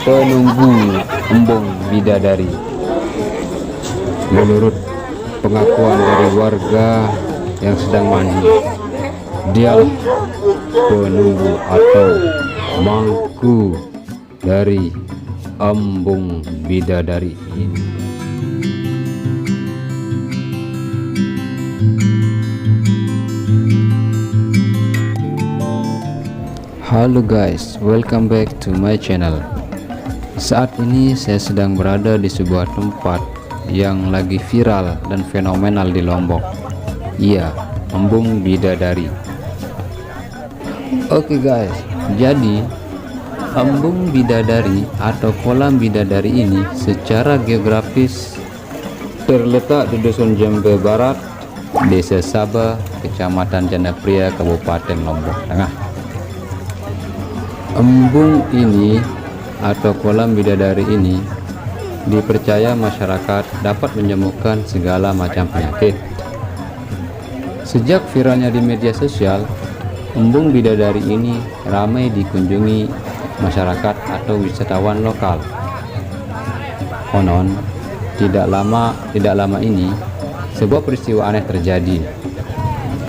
penunggu embung bidadari. Menurut pengakuan dari warga yang sedang mandi, dialah penunggu atau mangku dari embung bidadari ini. Halo guys, welcome back to my channel. Saat ini saya sedang berada di sebuah tempat yang lagi viral dan fenomenal di Lombok. Iya, embung bidadari. Oke guys, jadi embung bidadari atau kolam bidadari ini secara geografis terletak di Dusun Jembe Barat, Desa Sabah, Kecamatan Jandapria, Kabupaten Lombok Tengah. Embung ini atau kolam bidadari ini dipercaya masyarakat dapat menyembuhkan segala macam penyakit. Sejak viralnya di media sosial, embung bidadari ini ramai dikunjungi masyarakat atau wisatawan lokal. Konon tidak lama ini sebuah peristiwa aneh terjadi.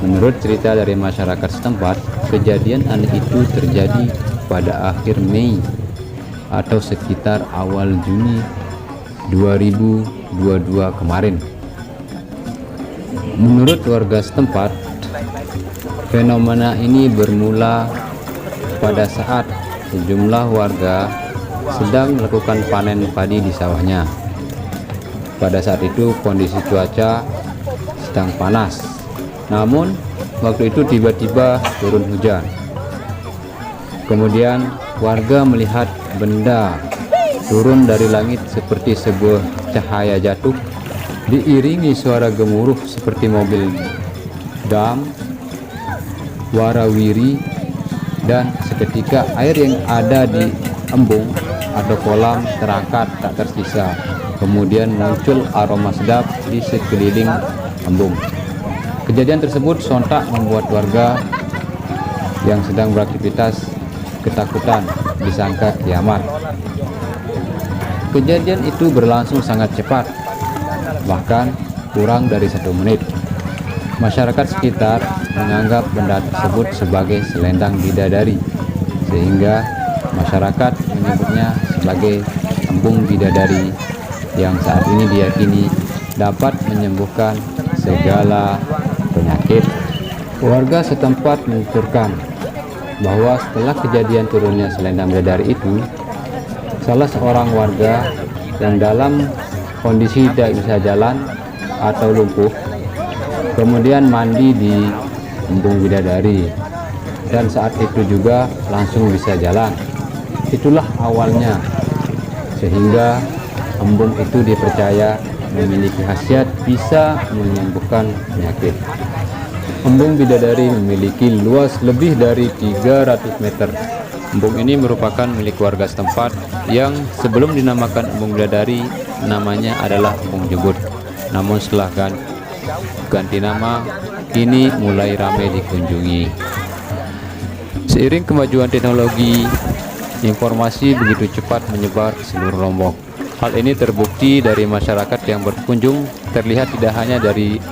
Menurut cerita dari masyarakat setempat, kejadian aneh itu terjadi pada akhir Mei atau sekitar awal Juni 2022 kemarin. Menurut warga setempat, fenomena ini bermula pada saat sejumlah warga sedang melakukan panen padi di sawahnya. Pada saat itu kondisi cuaca sedang panas, namun waktu itu tiba-tiba turun hujan. Kemudian warga melihat benda turun dari langit seperti sebuah cahaya jatuh, diiringi suara gemuruh seperti mobil dam, warawiri, dan seketika air yang ada di embung atau kolam terangkat tak tersisa. Kemudian muncul aroma sedap di sekeliling embung. Kejadian tersebut sontak membuat warga yang sedang beraktivitas ketakutan, disangka kiamat. Kejadian itu berlangsung sangat cepat, bahkan kurang dari 1 menit. Masyarakat sekitar menganggap benda tersebut sebagai selendang bidadari, sehingga masyarakat menyebutnya sebagai embung bidadari yang saat ini diyakini dapat menyembuhkan segala penyakit. Warga setempat menuturkan bahwa setelah kejadian turunnya selendang bidadari itu, salah seorang warga yang dalam kondisi tidak bisa jalan atau lumpuh kemudian mandi di embung bidadari, dan saat itu juga langsung bisa jalan. Itulah awalnya, sehingga embung itu dipercaya memiliki khasiat bisa menyembuhkan penyakit. Embung bidadari memiliki luas lebih dari 300 meter. Embung ini merupakan milik warga setempat yang sebelum dinamakan embung bidadari namanya adalah embung jebut. Namun setelah ganti nama, kini mulai ramai dikunjungi. Seiring kemajuan teknologi, informasi begitu cepat menyebar ke seluruh Lombok. Hal ini terbukti dari masyarakat yang berkunjung, terlihat tidak hanya dari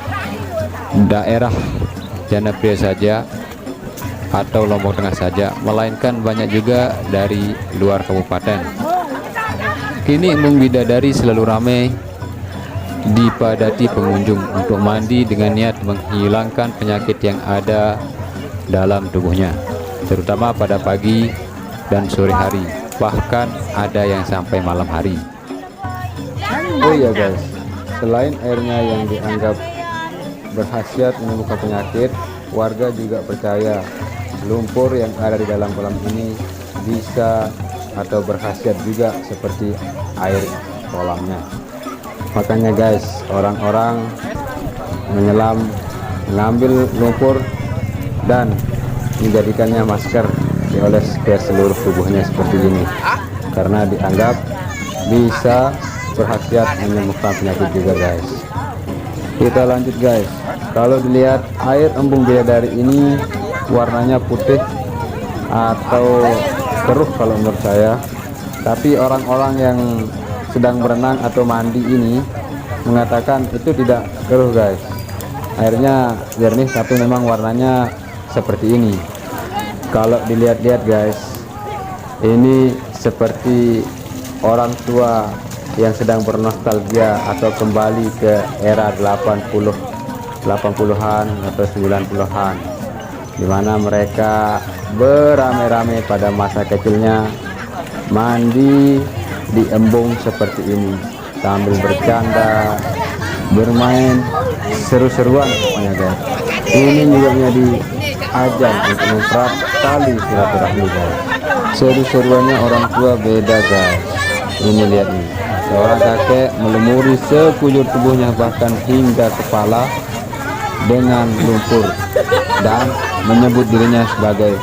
daerah Jandapria saja atau Lombok Tengah saja, melainkan banyak juga dari luar kabupaten. Kini embung bidadari selalu ramai dipadati pengunjung untuk mandi dengan niat menghilangkan penyakit yang ada dalam tubuhnya, terutama pada pagi dan sore hari, bahkan ada yang sampai malam hari. Oh iya guys, selain airnya yang dianggap berkhasiat menyembuhkan penyakit, warga juga percaya lumpur yang ada di dalam kolam ini bisa atau berkhasiat juga seperti air kolamnya. Makanya guys, orang-orang mengambil lumpur dan menjadikannya masker, dioles ke seluruh tubuhnya seperti ini, karena dianggap bisa berkhasiat menyembuhkan penyakit juga guys. Kita lanjut guys. Kalau dilihat air embung bidadari ini warnanya putih atau keruh kalau menurut saya, Tapi orang-orang yang sedang berenang atau mandi ini mengatakan itu tidak keruh guys, airnya jernih tapi memang warnanya seperti ini. Kalau dilihat-lihat guys, ini seperti orang tua yang sedang bernostalgia atau kembali ke era 80-an atau 90-an, dimana mereka beramai-ramai pada masa kecilnya mandi di embung seperti ini sambil bercanda, bermain, seru-seruan pokoknya guys. Ini juga menjadi ajang untuk mempererat tali silaturahmi guys. Seru-seruannya orang tua beda guys. Ini lihat nih, seorang kakek melumuri sekujur tubuhnya bahkan hingga kepala dengan lumpur dan menyebut dirinya sebagai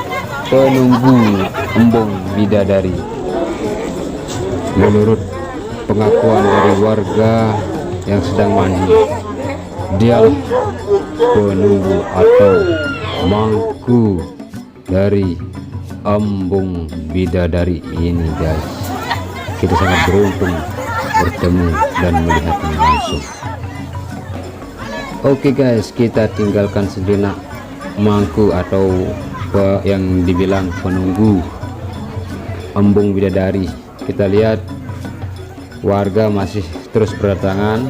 penunggu embung bidadari. Menurut pengakuan dari warga yang sedang mandi, dialah penunggu atau mangku dari embung bidadari ini guys. Kita sangat beruntung bertemu dan melihatnya langsung. Oke guys, kita tinggalkan sejenak mangku atau yang dibilang penunggu embung bidadari. Kita lihat warga masih terus berdatangan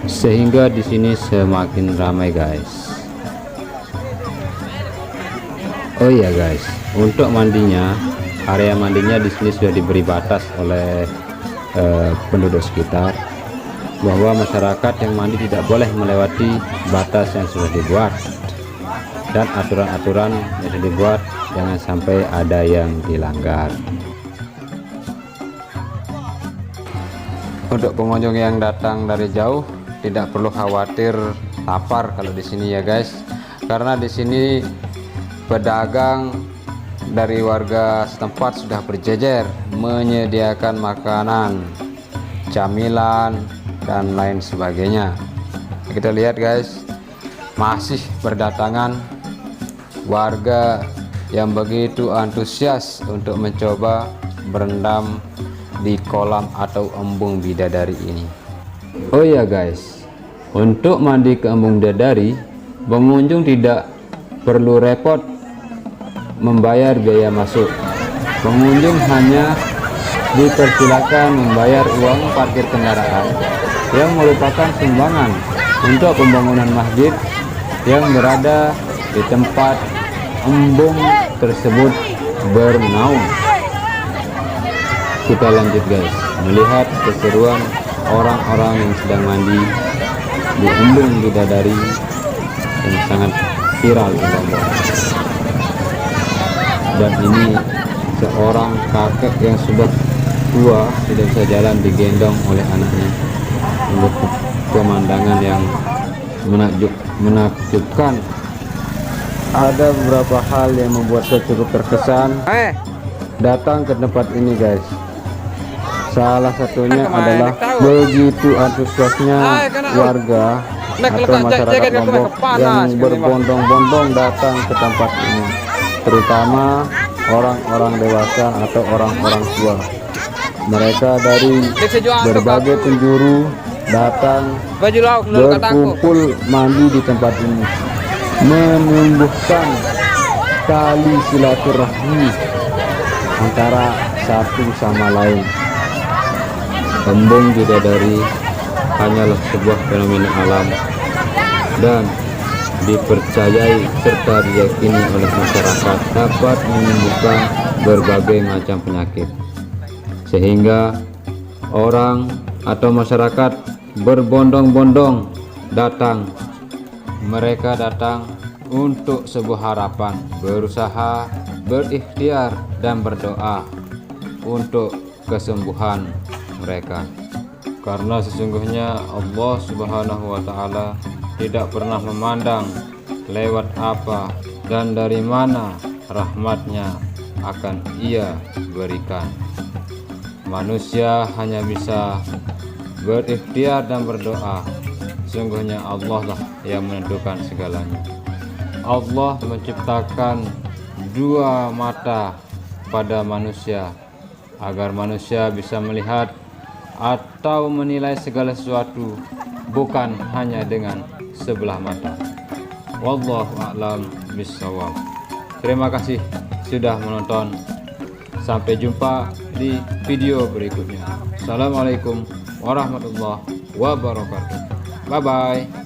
sehingga di sini semakin ramai guys. Oh iya guys, untuk mandinya, area mandinya di sini sudah diberi batas oleh penduduk sekitar, bahwa masyarakat yang mandi tidak boleh melewati batas yang sudah dibuat, dan aturan-aturan yang sudah dibuat jangan sampai ada yang dilanggar. Untuk pengunjung yang datang dari jauh tidak perlu khawatir lapar kalau di sini ya guys, karena di sini pedagang dari warga setempat sudah berjejer menyediakan makanan, camilan dan lain sebagainya. Kita lihat guys, masih berdatangan warga yang begitu antusias untuk mencoba berendam di kolam atau embung bidadari ini. Oh ya guys, untuk mandi ke embung bidadari, pengunjung tidak perlu repot membayar biaya masuk. Pengunjung hanya dipersilakan membayar uang parkir kendaraan yang merupakan sumbangan untuk pembangunan masjid yang berada di tempat embung tersebut bernaung. Kita lanjut guys, melihat keseruan orang-orang yang sedang mandi di embung bidadari yang sangat viral di Lombok. Dan ini seorang kakek yang sudah tua, tidak bisa jalan, digendong oleh anaknya. Untuk pemandangan yang menakjubkan. Ada beberapa hal yang membuat saya cukup terkesan datang ke tempat ini guys. Salah satunya adalah begitu antusiasnya warga atau masyarakat Lombok yang berbondong-bondong datang ke tempat ini, terutama orang-orang dewasa atau orang-orang tua. Mereka dari berbagai penjuru datang berkumpul mandi di tempat ini, menumbuhkan tali silaturahmi antara satu sama lain. Embung bidadari hanyalah sebuah fenomena alam dan dipercayai serta diyakini oleh masyarakat dapat menyembuhkan berbagai macam penyakit, sehingga orang atau masyarakat berbondong-bondong datang. Mereka datang untuk sebuah harapan, berusaha, berikhtiar dan berdoa untuk kesembuhan mereka. Karena sesungguhnya Allah Subhanahu wa Ta'ala tidak pernah memandang lewat apa dan dari mana rahmatnya akan Ia berikan. Manusia hanya bisa berikhtiar dan berdoa. Sesungguhnya Allah lah yang menentukan segalanya. Allah menciptakan dua mata pada manusia agar manusia bisa melihat atau menilai segala sesuatu bukan hanya dengan sebelah mata. Wallahu a'lam bishawab. Terima kasih sudah menonton. Sampai jumpa di video berikutnya. Assalamualaikum warahmatullahi wabarakatuh. Bye bye.